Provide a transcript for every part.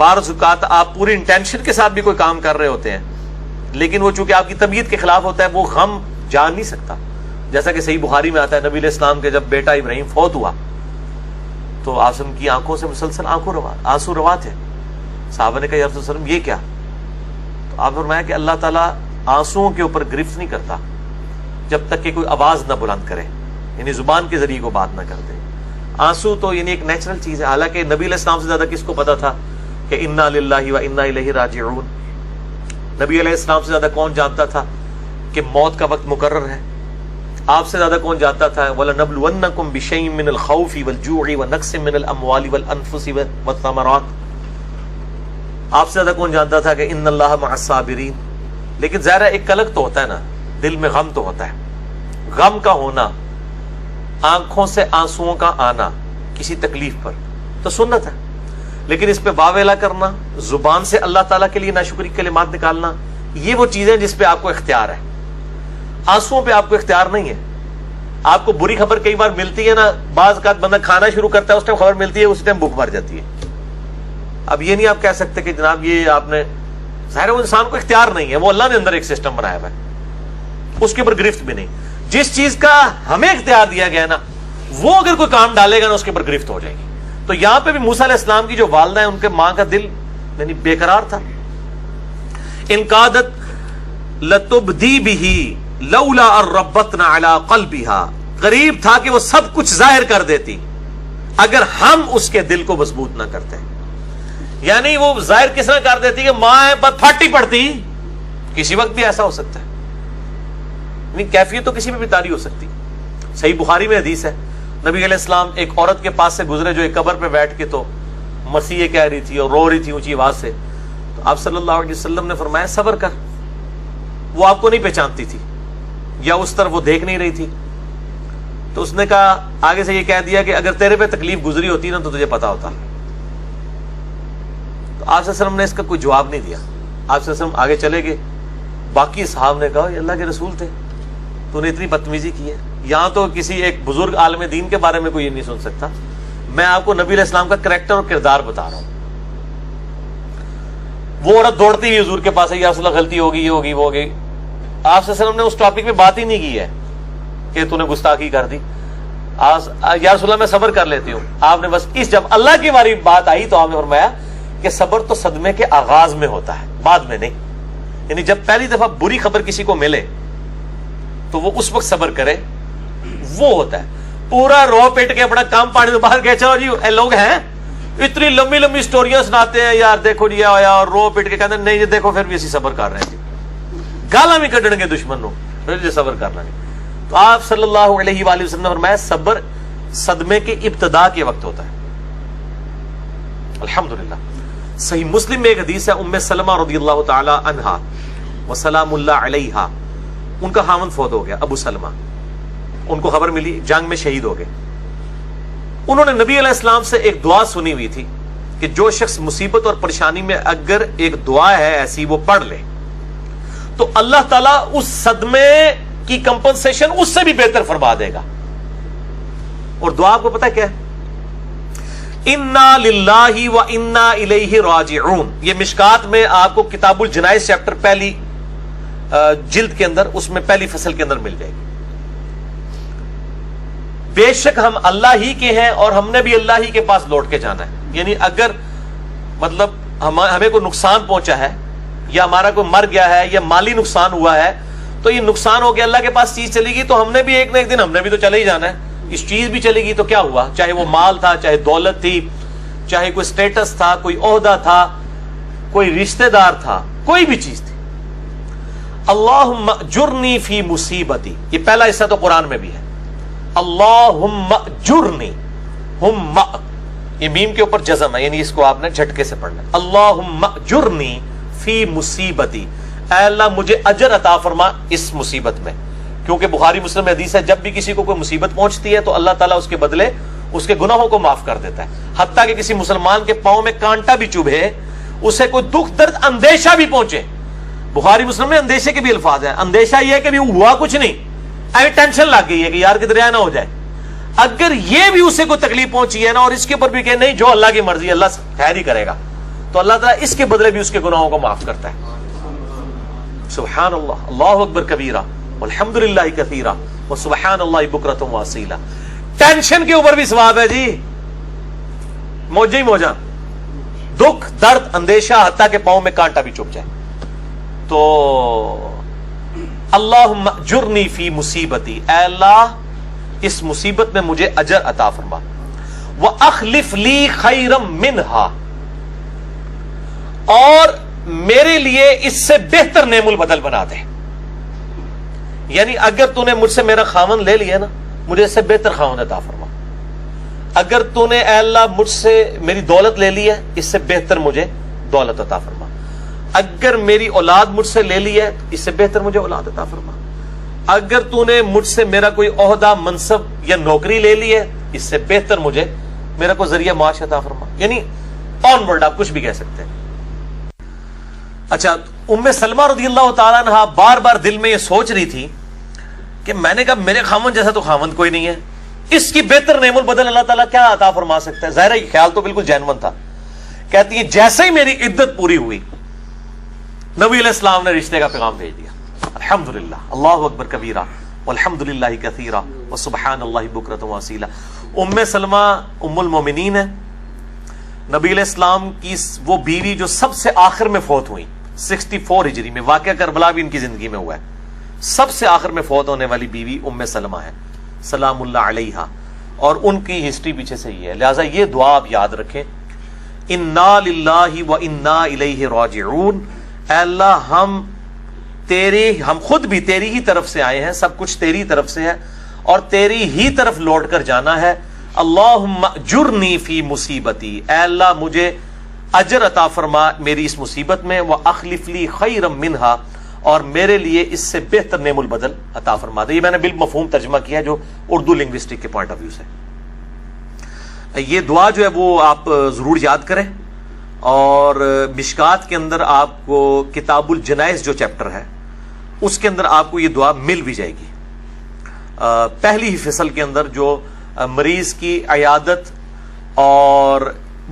بعض اوقات آپ پوری انٹینشن کے ساتھ بھی کوئی کام کر رہے ہوتے ہیں، لیکن وہ چونکہ آپ کی طبیعت کے خلاف ہوتا ہے، وہ غم جان نہیں سکتا. جیسا کہ صحیح بخاری میں آتا ہے، نبی علیہ السلام کے جب بیٹا ابراہیم فوت ہوا تو آسم کی آنکھوں سے مسلسل آنسو روا تھے. صحابہ نے کہا یا رسول اللہ یہ کیا؟ تو آپ نے فرمایا کہ اللہ تعالیٰ آنسوؤں کے اوپر گرفت نہیں کرتا جب تک کہ کوئی آواز نہ بلند کرے، یعنی زبان کے ذریعے کو بات نہ کر دے. آنسو تو یعنی ایک نیچرل چیز ہے. حالانکہ نبی علیہ السلام سے زیادہ کس کو پتا تھا کہ انا للہ و انا الیہ راجعون؟ نبی علیہ السلام سے زیادہ کون جانتا تھا کہ موت کا وقت مقرر ہے؟ آپ سے زیادہ کون جانتا تھا وَلَنَبْلُوَنَّكُمْ بِشَيْءٍ مِّنَ الْخَوْفِ وَالْجُوعِ وَنَقْصٍ مِّنَ الْأَمْوَالِ وَالْأَنفُسِ وَالثَّمَرَاتِ؟ آپ سے زیادہ کون جانتا تھا کہ ان اللہ مع الصابرین؟ لیکن ظاہر ہے ایک کلک تو ہوتا ہے نا، دل میں غم تو ہوتا ہے. غم کا ہونا، آنکھوں سے آنسوؤں کا آنا کسی تکلیف پر تو سنت ہے، لیکن اس پہ واویلا کرنا، زبان سے اللہ تعالیٰ کے لیے ناشکری کلمات نکالنا، یہ وہ چیزیں جس پہ آپ کو اختیار ہے. آنسوؤں پہ آپ کو اختیار نہیں ہے. آپ کو بری خبر کئی بار ملتی ہے نا، بعض اوقات بندہ کھانا شروع کرتا ہے، اس ٹائم خبر ملتی ہے، اس ٹائم بھوک مر جاتی ہے. اب یہ نہیں آپ کہہ سکتے کہ جناب یہ آپ نے، ظاہر وہ انسان کو اختیار نہیں ہے، وہ اللہ نے اندر ایک سسٹم بنایا ہوا ہے، اس کے اوپر گرفت بھی نہیں. جس چیز کا ہمیں اختیار دیا گیا نا، وہ اگر کوئی کام ڈالے گا نا اس کے اوپر گرفت ہو جائے گی. تو یہاں پہ بھی موسیٰ علیہ السلام کی جو والدہ ہے، ان کے ماں کا دل یعنی بے قرار تھا. انقادت لتبدی بھی لولا ربتنا علی قلبها، قریب تھا کہ وہ سب کچھ ظاہر کر دیتی اگر ہم اس کے دل کو مضبوط نہ کرتے. یعنی وہ ظاہر کس طرح کر دیتی کہ ماں ہے بس پھاٹی پڑتی. کسی وقت بھی ایسا ہو سکتا ہے، یعنی کیفیت تو کسی میں بھی طاری ہو سکتی. صحیح بخاری میں حدیث ہے، نبی علیہ السلام ایک عورت کے پاس سے گزرے جو ایک قبر پہ بیٹھ کے تو مسیح کہہ رہی تھی اور رو رہی تھی اونچی آواز سے. تو آپ صلی اللہ علیہ وسلم نے فرمایا صبر کر. وہ آپ کو نہیں پہچانتی تھی یا اس طرف وہ دیکھ نہیں رہی تھی. تو اس نے کہا، آگے سے یہ کہہ دیا کہ اگر تیرے پہ تکلیف گزری ہوتی نا تو تجھے پتا ہوتا. تو آپ صلی اللہ علیہ وسلم نے اس کا کوئی جواب نہیں دیا. آپ صلی اللہ علیہ وسلم آگے چلے گئے. باقی صحابہ نے کہا یہ اللہ کے رسول تھے، تو نے اتنی بدتمیزی کی ہے. یہاں تو کسی ایک بزرگ عالم دین کے بارے میں کوئی یہ نہیں سن سکتا. میں آپ کو نبی علیہ السلام کا کریکٹر اور کردار بتا رہا ہوں. وہ عورت دوڑتی ہوئی حضور کے پاس ہے، یا رسول اللہ غلطی ہوگی، یہ ہوگی، وہ ہوگی. آپ صلی اللہ علیہ وسلم نے اس ٹاپک میں بات ہی نہیں کی ہے کہ تو نے گستاخی کر دی. یا رسول اللہ میں صبر کر لیتی ہوں. آپ نے بس جب اللہ کی باری بات آئی تو آپ نے فرمایا کہ صبر تو صدمے کے آغاز میں ہوتا ہے، بعد میں نہیں. یعنی جب پہلی دفعہ بری خبر کسی کو ملے تو وہ اس وقت صبر کرے، وہ ہوتا ہے. پورا رو پیٹ کے اپنا کام پانی میں باہر گئے، چلو جی اے لوگ ہیں اتنی لمبی لمبی سٹوریاں سناتے ہیں، یار دیکھو جی آیا اور رو پیٹ کے کہتے ہیں نہیں جی دیکھو پھر بھی اسی صبر کر رہے ہیں جی، گالاں بھی کڈن گے دشمن نو، پھر جی صبر کرنا نہیں. تو آپ صلی اللہ علیہ وآلہ وسلم نے فرمایا صبر صدمے کے ابتدا کے وقت ہوتا ہے. الحمدللہ. صحیح مسلم میں ایک حدیث ہے، ام سلمہ رضی اللہ تعالی عنہا وسلام اللہ علیہا، ان کا خاوند فوت ہو گیا ابو سلمہ. ان کو خبر ملی، جنگ میں شہید ہو گئے. انہوں نے نبی علیہ السلام سے ایک دعا سنی ہوئی تھی کہ جو شخص مصیبت اور پریشانی میں اگر ایک دعا ہے ایسی وہ پڑھ لے تو اللہ تعالیٰ اس صدمے کی کمپنسیشن اس سے بھی بہتر فرما دے گا. اور دعا آپ کو پتہ کیا ہے؟ انا للہ و انا الیہ راجعون. یہ مشکات میں آپ کو کتاب الجنائز چیپٹر پہلی جلد کے اندر، اس میں پہلی فصل کے اندر مل جائے گی. بے شک ہم اللہ ہی کے ہیں اور ہم نے بھی اللہ ہی کے پاس لوٹ کے جانا ہے. یعنی اگر مطلب ہمیں کوئی نقصان پہنچا ہے یا ہمارا کوئی مر گیا ہے یا مالی نقصان ہوا ہے تو یہ نقصان ہو گیا، اللہ کے پاس چیز چلی گئی تو ہم نے بھی ایک نہ ایک دن ہم نے بھی تو چلے ہی جانا ہے. اس چیز بھی چلے گی تو کیا ہوا، چاہے وہ مال تھا، چاہے دولت تھی، چاہے کوئی سٹیٹس تھا، کوئی عہدہ تھا، کوئی رشتہ دار تھا، کوئی بھی چیز تھی. اللہم اجرنی فی مصیبتی، یہ پہلا حصہ تو قرآن میں بھی ہے. اللہم اجرنی، ہم یہ میم کے اوپر جزم ہے، یعنی اس کو آپ نے جھٹکے سے پڑھنا ہے. اللہم اجرنی فی مصیبتی، اے اللہ مجھے اجر عطا فرما اس مصیبت میں. کیونکہ بخاری مسلم میں حدیث ہے جب بھی کسی کو کوئی مصیبت پہنچتی ہے تو اللہ تعالیٰ اس کے بدلے اس کے گناہوں کو معاف کر دیتا ہے. حتیٰ کہ کسی مسلمان کے پاؤں میں کانٹا بھی چبھے، اسے کوئی دکھ درد اندیشہ بھی پہنچے، بخاری مسلم میں اندیشے کے بھی الفاظ ہیں. اندیشہ یہ ہے کہ بھی ہوا کچھ نہیں، ابھی ٹینشن لگ گئی ہے کہ یار کدھر نہ ہو جائے. اگر یہ بھی اسے کوئی تکلیف پہنچی ہے نا اور اس کے اوپر بھی کہ نہیں جو اللہ کی مرضی اللہ خیر ہی کرے گا، تو اللہ تعالیٰ اس کے بدلے بھی اس کے گناہوں کو معاف کرتا ہے. سبحان اللہ، اللہ اکبر کبیرہ والحمد للہ کثیرہ وسبحان اللہ بکرۃ واصیلہ. ٹینشن کے اوپر بھی ثواب ہے جی، موجہ ہی موجہ، دکھ درد اندیشہ حتیٰ کہ پاؤں میں کانٹا بھی چپ جائے. تو اللہم اجرنی فی مصیبتی، اے اللہ اس مصیبت میں مجھے اجر عطا فرما. وَأَخْلِفْ لِي خَيْرًا مِّنْهَا، اور میرے لیے اس سے بہتر نعم البدل بنا دے. یعنی اگر تو نے مجھ سے میرا خاوند لے لیا نا، مجھے اس سے بہتر خاوند عطا فرما. اگر تو نے اے اللہ مجھ سے میری دولت لے لی ہے، اس سے بہتر مجھے دولت عطا فرما. اگر میری اولاد مجھ سے لے لی ہے، اس سے بہتر مجھے اولاد عطا فرما. اگر تو نے مجھ سے میرا کوئی عہدہ منصب یا نوکری لے لی ہے، اس سے بہتر مجھے میرا کوئی ذریعہ معاش عطا فرما. یعنی آن ورڈ آپ کچھ بھی کہہ سکتے ہیں. اچھا، ام سلمہ رضی اللہ تعالیٰ عنہ بار بار دل میں یہ سوچ رہی تھی کہ میں نے کہا میرے خاوند جیسا تو خاوند کوئی نہیں ہے، اس کی بہتر نعم البدل اللہ تعالیٰ کیا عطا فرما سکتا ہے. ظاہر یہ خیال تو بالکل جینون تھا. کہتی ہے جیسے ہی میری عدت پوری ہوئی، نبی علیہ السلام نے رشتے کا پیغام بھیج دیا. الحمدللہ، اللہ اکبر کبیرہ والحمد للہ کثیرہ وسبحان اللہ بکرۃ واصیلہ. ام سلمہ ام المومنین ہے، نبی علیہ السلام کی وہ بیوی جو سب سے آخر میں فوت ہوئی 64 ہجری میں. واقعہ کربلا بھی ان کی زندگی میں ہوا ہے. سب سے آخر میں فوت ہونے والی بیوی ام سلمہ ہے سلام اللہ علیہا، اور ان کی ہسٹری پیچھے سے ہی ہے. لہٰذا یہ دعا آپ یاد رکھیں، انا للہ و انا الیہ راجعون. اے اللہ ہم خود بھی تیری ہی طرف سے آئے ہیں، سب کچھ تیری طرف سے ہے اور تیری ہی طرف لوٹ کر جانا ہے. اللہم اجرنی فی مصیبتی، اے اللہ مجھے اجر عطا فرما میری اس مصیبت میں. واخلف لی خیرا منہا، اور میرے لیے اس سے بہتر نعم البدل عطا فرما دے. یہ میں نے بالمفہوم ترجمہ کیا جو اردو لنگوسٹک کے پوائنٹ آف ویو سے. یہ دعا جو ہے وہ آپ ضرور یاد کریں. اور مشکات کے اندر آپ کو کتاب الجنائز جو چیپٹر ہے اس کے اندر آپ کو یہ دعا مل بھی جائے گی. پہلی ہی فصل کے اندر جو مریض کی عیادت اور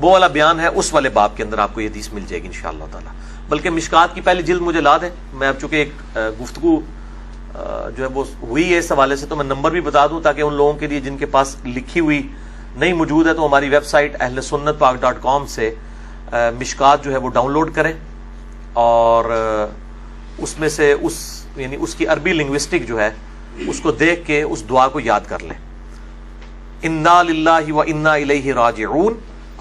وہ والا بیان ہے، اس والے باب کے اندر آپ کو یہ حدیث مل جائے گی انشاءاللہ تعالی. بلکہ مشکات کی پہلی جلد مجھے لا دیں. میں اب چونکہ ایک گفتگو جو ہے وہ ہوئی ہے اس حوالے سے، تو میں نمبر بھی بتا دوں تاکہ ان لوگوں کے لیے جن کے پاس لکھی ہوئی نہیں موجود ہے تو ہماری ویب سائٹ ahlsunnatpak.com سے مشکات جو ہے وہ ڈاؤن لوڈ کریں اور اس میں سے یعنی اس کی عربی لنگوسٹک جو ہے اس کو دیکھ کے اس دعا کو یاد کر لیں. انا للہ و انا الیہ راجعون،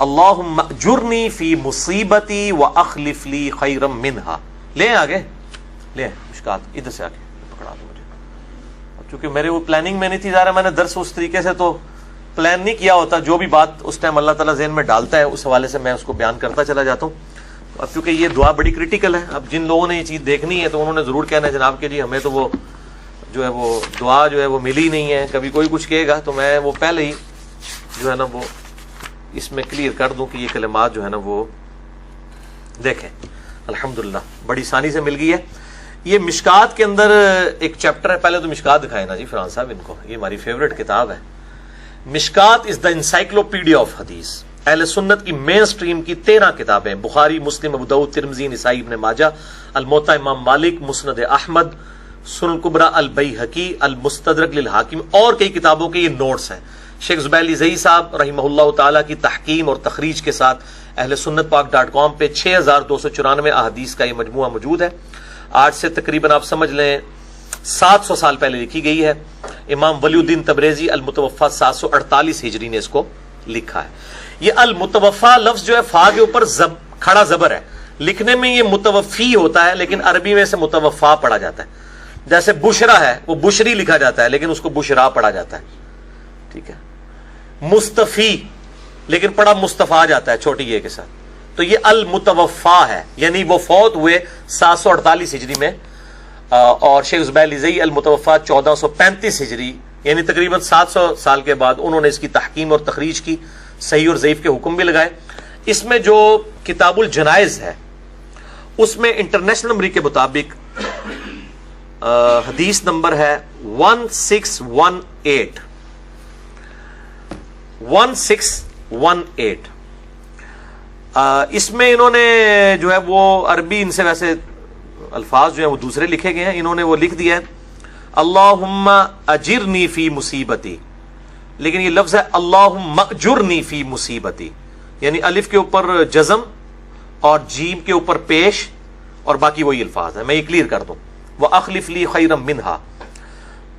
اللہم اجرنی فی مصیبتی واخلف لی خیرا منہا. لیں آگے، لیں مشکات ادھر سے آگے پکڑا دو مجھے. چونکہ میرے وہ پلاننگ میں نہیں تھی، ظاہر میں نے درس اس طریقے سے تو پلان نہیں کیا ہوتا. جو بھی بات اس ٹائم اللہ تعالیٰ ذہن میں ڈالتا ہے اس حوالے سے میں اس کو بیان کرتا چلا جاتا ہوں. اب کیونکہ یہ دعا بڑی کریٹیکل ہے، اب جن لوگوں نے یہ چیز دیکھنی ہے تو انہوں نے ضرور کہنا ہے جناب کہ جی ہمیں تو وہ جو ہے وہ دعا جو ہے وہ ملی نہیں ہے. کبھی کوئی کچھ کہے گا تو میں وہ پہلے ہی جو ہے نا وہ اس میں کلیئر کر دوں کہ یہ کلمات جو ہے نا وہ دیکھیں. الحمدللہ بڑی آسانی سے مل گئی ہے. یہ مشکات کے اندر ایک چیپٹر ہے. پہلے تو مشکات دکھائے نا جی فرحان صاحب ان کو، یہ ہماری فیوریٹ کتاب ہے. مشکات از دا انسائکلوپیڈیا آف حدیث. اہل سنت کی مین سٹریم کی 13 کتابیں، بخاری، مسلم، ابو داؤد، ترمذی، نسائی، ابن ماجہ، الموطا امام مالک، مسند احمد، سنن الکبریٰ البیہقی، المستدرک للحاکم، اور کئی کتابوں کے یہ نوٹس ہیں. شیخ زبیر زئی صاحب رحمہ اللہ تعالیٰ کی تحکیم اور تخریج کے ساتھ اہل سنت پاک.com پہ 6294 احادیث کا یہ مجموعہ موجود ہے. آج سے تقریباً آپ سمجھ لیں 700 سال پہلے لکھی گئی ہے. امام ولی الدین تبریزی المتوفا 748 ہجری نے اس کو لکھا ہے. یہ المتوفا لفظ جو ہے فا کے اوپر کھڑا زبر ہے. لکھنے میں یہ متوفی ہوتا ہے لیکن عربی میں سے متوفا پڑھا جاتا ہے. جیسے بشرا ہے وہ بشری لکھا جاتا ہے لیکن اس کو بشرا پڑھا جاتا ہے. ٹھیک ہے. مستفی لیکن پڑھا مصطفیٰ جاتا ہے چھوٹی یہ کے ساتھ. تو یہ المتوفا ہے یعنی وہ فوت ہوئے 748 ہجری میں. اور شیخ زبیر زئی المتوفا 1435 ہجری یعنی تقریباً 700 سال کے بعد انہوں نے اس کی تحکیم اور تخریج کی، صحیح اور ضعیف کے حکم بھی لگائے. اس میں جو کتاب الجنائز ہے اس میں انٹرنیشنل نمبر کے مطابق حدیث نمبر ہے 1618 1618. اس میں انہوں نے جو ہے وہ عربی ان سے ویسے الفاظ جو ہیں وہ دوسرے لکھے گئے ہیں، انہوں نے وہ لکھ دیا ہے اللہم اجرنی فی مصیبتی، لیکن یہ لفظ ہے اللہم اجرنی فی مصیبتی، یعنی الف کے اوپر جزم اور جیم کے اوپر پیش اور باقی وہی الفاظ ہیں. میں یہ کلیئر کر دوں. وَأَخْلِفْ لِي خَيْرًا مِنْهَا،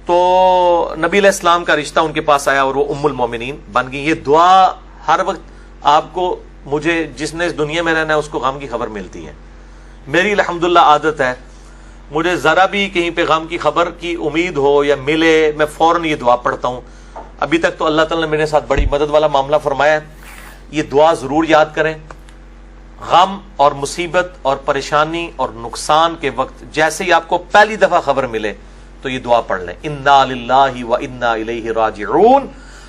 تو نبی علیہ السلام کا رشتہ ان کے پاس آیا اور وہ ام المومنین بن گئی. یہ دعا ہر وقت آپ کو، مجھے جس نے اس دنیا میں رہنا ہے اس کو غم کی خبر ملتی ہے. میری الحمدللہ عادت ہے، مجھے ذرا بھی کہیں پہ غم کی خبر کی امید ہو یا ملے میں فوراً یہ دعا پڑھتا ہوں. ابھی تک تو اللہ تعالیٰ نے میرے ساتھ بڑی مدد والا معاملہ فرمایا ہے. یہ دعا ضرور یاد کریں. غم اور مصیبت اور پریشانی اور نقصان کے وقت جیسے ہی آپ کو پہلی دفعہ خبر ملے تو یہ دعا پڑھ لیں، انا للہ و انا الیہ راجعون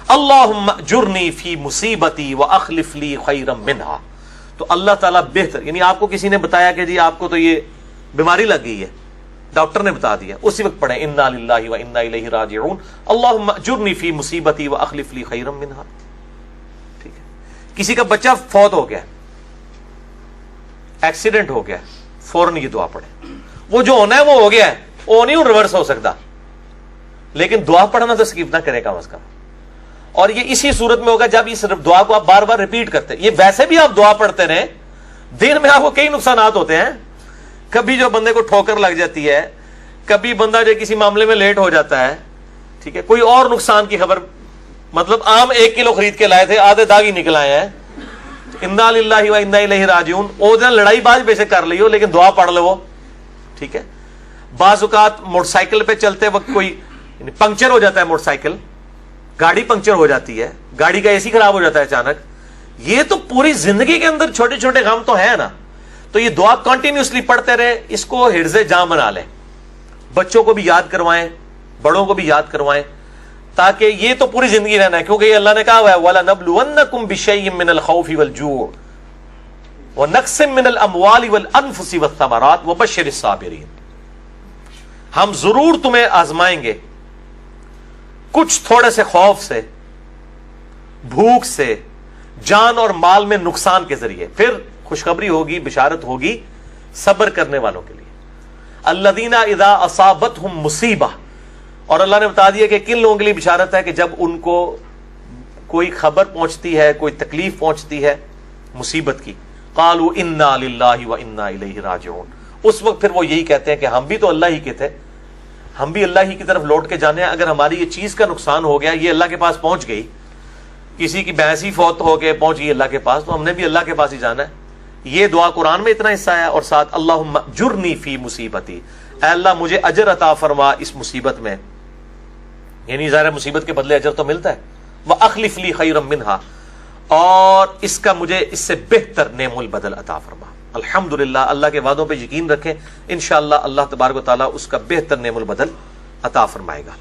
اللہم اجرنی فی مصیبتی واخلف لی خیرا منہا. تو اللہ تعالیٰ بہتر، یعنی آپ کو کسی نے بتایا کہ جی آپ کو تو یہ بیماری لگ گئی ہے، ڈاکٹر نے بتا دیا، اسی وقت پڑھیں انا للہ و انا الیہ راجعون اللہم اجرنی فی مصیبتی واخلف لی خیرا منہا. ٹھیک ہے. کسی کا بچہ فوت ہو گیا، ایکسیڈنٹ ہو گیا، فوراً یہ دعا پڑھیں. وہ جو ہونا ہے وہ ہو گیا ہے، وہ نہیں ریورس ہو سکتا، لیکن دعا پڑھنا تو سکپ نہ کرے کم از کم. اور یہ اسی صورت میں ہوگا جب اس دعا کو آپ بار بار ریپیٹ کرتے. یہ ویسے بھی آپ دعا پڑھتے رہیں، دن میں آپ کو کئی نقصانات ہوتے ہیں. کبھی جو بندے کو ٹھوکر لگ جاتی ہے، کبھی بندہ جو کسی معاملے میں لیٹ ہو جاتا ہے، ٹھیک ہے، کوئی اور نقصان کی خبر، مطلب آم 1 کلو خرید کے لائے تھے، آدھے داغ ہی نکل آئے ہیں، انا للہ و انا الیہ راجعون. او دن لڑائی باز بے شک کر لی ہو لیکن دعا پڑھ لو، ٹھیک ہے. بعض اوقات موٹر سائیکل پہ چلتے وقت کوئی پنکچر ہو جاتا ہے، موٹر سائیکل گاڑی پنکچر ہو جاتی ہے، گاڑی کا اے سی خراب ہو جاتا ہے اچانک. یہ تو پوری زندگی کے اندر چھوٹے چھوٹے غم تو ہیں نا. تو یہ دعا کنٹینیوسلی پڑھتے رہے، اس کو حرز جام بنا لیں. بچوں کو بھی یاد کروائیں، بڑوں کو بھی یاد کروائیں، تاکہ یہ تو پوری زندگی رہنا ہے. کیونکہ یہ اللہ نے کہا ہوا ہے وَلَنَبْلُوَنَّكُمْ بِشَيْءٍ مِّنَ الْخَوْفِ وَالْجُوعِ وَنَقْصٍ مِّنَ الْأَمْوَالِ وَالْأَنفُسِ وَالثَّمَرَاتِ وَبَشِّرِ الصَّابِرِينَ. ہم ضرور تمہیں آزمائیں گے کچھ تھوڑے سے خوف سے، بھوک سے، جان اور مال میں نقصان کے ذریعے. پھر خوشخبری ہوگی، بشارت ہوگی صبر کرنے والوں کے لیے. الذین اذا اصابتہم مصیبہ، اور اللہ نے بتا دیا کہ کن لوگوں کے لیے بشارت ہے کہ جب ان کو کوئی خبر پہنچتی ہے، کوئی تکلیف پہنچتی ہے مصیبت کی، قالوا انا للہ و انا الیہ راجعون. اس وقت پھر وہ یہی کہتے ہیں کہ ہم بھی تو اللہ ہی کے تھے، ہم بھی اللہ ہی کی طرف لوٹ کے جانے ہیں. اگر ہماری یہ چیز کا نقصان ہو گیا، یہ اللہ کے پاس پہنچ گئی، کسی کی بھینس ہی فوت ہو کے پہنچ گئی اللہ کے پاس، تو ہم نے بھی اللہ کے پاس ہی جانا ہے. یہ دعا قرآن میں اتنا حصہ ہے. اور ساتھ اللہم اجرنی فی مصیبتی، اے اللہ مجھے اجر عطا فرما اس مصیبت میں، یعنی ظاہر مصیبت کے بدلے اجر تو ملتا ہے. وَأَخْلِفْ لِي خَيْرًا مِنْهَا، اور اس کا مجھے اس سے بہتر نعم البدل عطا فرما. الحمدللہ، اللہ کے وعدوں پہ یقین رکھیں، انشاءاللہ اللہ تبارک و تعالیٰ اس کا بہتر نعم البدل عطا فرمائے گا.